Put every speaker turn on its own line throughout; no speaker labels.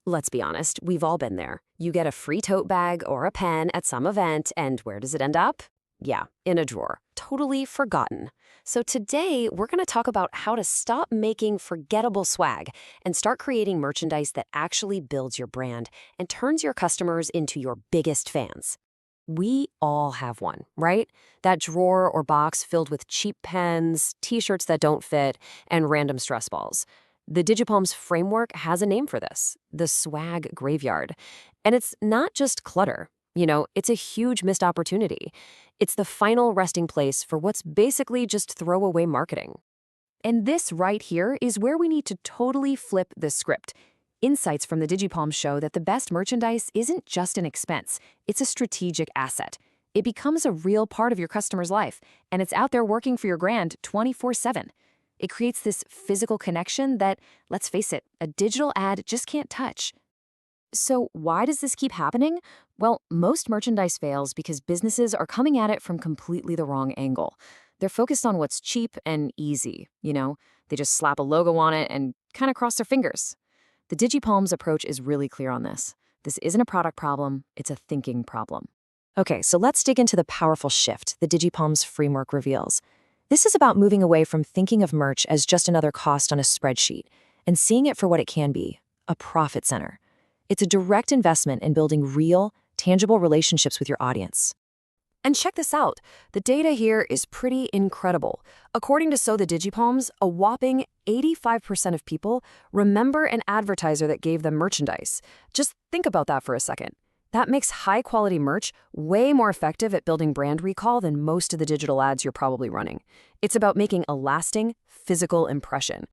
Let's be honest, we've all been there. You get a free tote bag or a pen at some event, and where does it end up? Yeah, in a drawer. Totally forgotten. So today, we're going to talk about how to stop making forgettable swag and start creating merchandise that actually builds your brand and turns your customers into your biggest fans. We all have one, right? That drawer or box filled with cheap pens, t-shirts that don't fit, and random stress balls. The Digipalms framework has a name for this, the swag graveyard. And it's not just clutter. It's a huge missed opportunity. It's the final resting place for what's basically just throwaway marketing. And this right here is where we need to totally flip the script. Insights from the Digipalms show that the best merchandise isn't just an expense, it's a strategic asset. It becomes a real part of your customer's life, and it's out there working for your brand 24/7. It creates this physical connection that, let's face it, a digital ad just can't touch. So why does this keep happening? Well, most merchandise fails because businesses are coming at it from completely the wrong angle. They're focused on what's cheap and easy. They just slap a logo on it and kind of cross their fingers. The Digipalms approach is really clear on this. This isn't a product problem, it's a thinking problem. Okay, so let's dig into the powerful shift the Digipalms framework reveals. This is about moving away from thinking of merch as just another cost on a spreadsheet and seeing it for what it can be, a profit center. It's a direct investment in building real, tangible relationships with your audience. And check this out. The data here is pretty incredible. According to So the Digipalms, a whopping 85% of people remember an advertiser that gave them merchandise. Just think about that for a second. That makes high-quality merch way more effective at building brand recall than most of the digital ads you're probably running. It's about making a lasting, physical impression.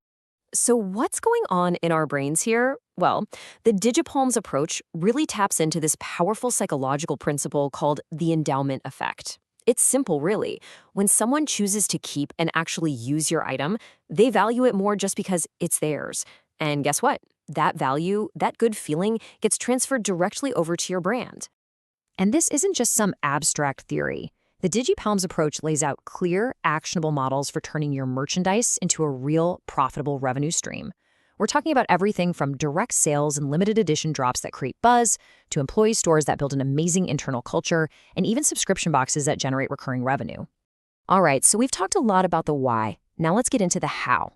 So what's going on in our brains here? Well, the Digipalms approach really taps into this powerful psychological principle called the endowment effect. It's simple, really. When someone chooses to keep and actually use your item, they value it more just because it's theirs. And guess what? That value, that good feeling, gets transferred directly over to your brand. And this isn't just some abstract theory. The Digipalms approach lays out clear, actionable models for turning your merchandise into a real, profitable revenue stream. We're talking about everything from direct sales and limited edition drops that create buzz, to employee stores that build an amazing internal culture, and even subscription boxes that generate recurring revenue. All right, so we've talked a lot about the why. Now let's get into the how.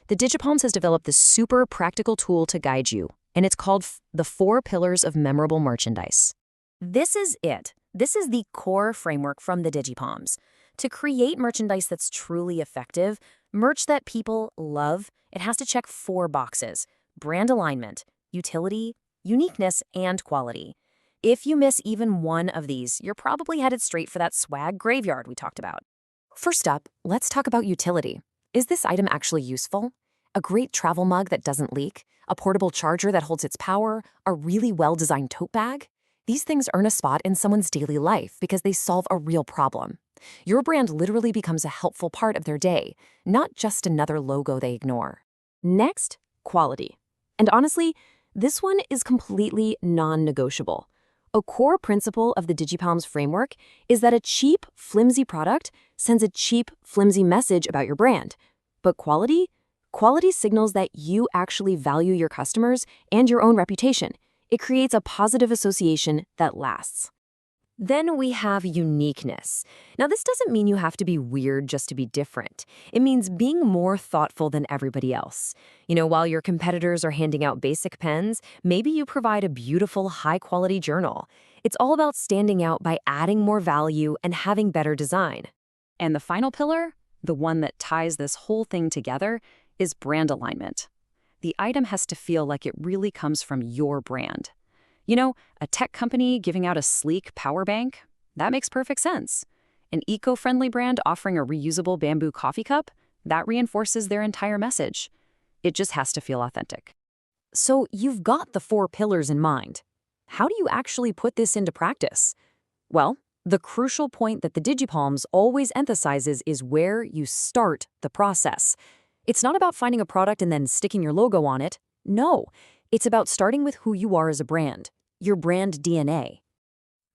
The Digipalms has developed this super practical tool to guide you, and it's called the 4 Pillars of Memorable Merchandise. This is it. This is the core framework from the Digipalms. To create merchandise that's truly effective, merch that people love, it has to check 4 boxes: brand alignment, utility, uniqueness, and quality. If you miss even one of these, you're probably headed straight for that swag graveyard we talked about. First up, let's talk about utility. Is this item actually useful? A great travel mug that doesn't leak? A portable charger that holds its power? A really well-designed tote bag? These things earn a spot in someone's daily life because they solve a real problem. Your brand literally becomes a helpful part of their day, not just another logo they ignore. Next, quality. And honestly, this one is completely non-negotiable. A core principle of the Digipalms framework is that a cheap, flimsy product sends a cheap, flimsy message about your brand. But quality? Quality signals that you actually value your customers and your own reputation. It creates a positive association that lasts. Then we have uniqueness. Now, this doesn't mean you have to be weird just to be different. It means being more thoughtful than everybody else. While your competitors are handing out basic pens, maybe you provide a beautiful, high-quality journal. It's all about standing out by adding more value and having better design. And the final pillar, the one that ties this whole thing together, is brand alignment. The item has to feel like it really comes from your brand. A tech company giving out a sleek power bank? That makes perfect sense. An eco-friendly brand offering a reusable bamboo coffee cup? That reinforces their entire message. It just has to feel authentic. So you've got the 4 pillars in mind. How do you actually put this into practice? Well, the crucial point that the Digipalms always emphasizes is where you start the process. It's not about finding a product and then sticking your logo on it. No, it's about starting with who you are as a brand, your brand DNA.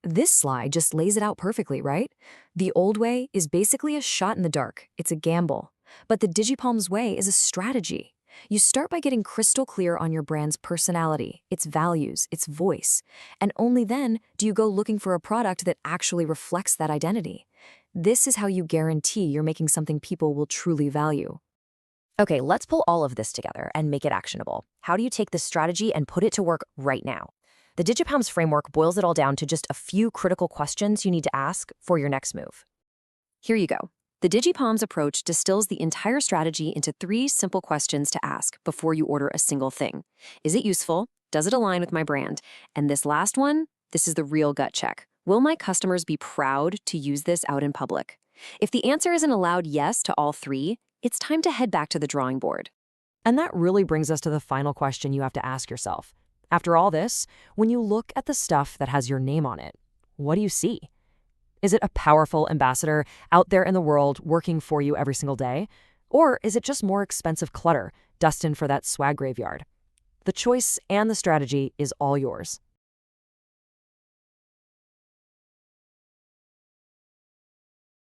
This slide just lays it out perfectly, right? The old way is basically a shot in the dark. It's a gamble. But the Digipalms way is a strategy.
You start by getting crystal clear on your brand's personality, its values, its voice, and only then do you go looking for a product that actually reflects that identity. This is how you guarantee you're making something people will truly value.
Okay, let's pull all of this together and make it actionable. How do you take this strategy and put it to work right now? The Digipalms framework boils it all down to just a few critical questions you need to ask for your next move. Here you go. The Digipalms approach distills the entire strategy into 3 simple questions to ask before you order a single thing. Is it useful? Does it align with my brand? And this last one, this is the real gut check. Will my customers be proud to use this out in public? If the answer is an loud yes to all 3, it's time to head back to the drawing board.
And that really brings us to the final question you have to ask yourself. After all this, when you look at the stuff that has your name on it, what do you see? Is it a powerful ambassador out there in the world working for you every single day? Or is it just more expensive clutter destined for that swag graveyard? The choice and the strategy is all yours.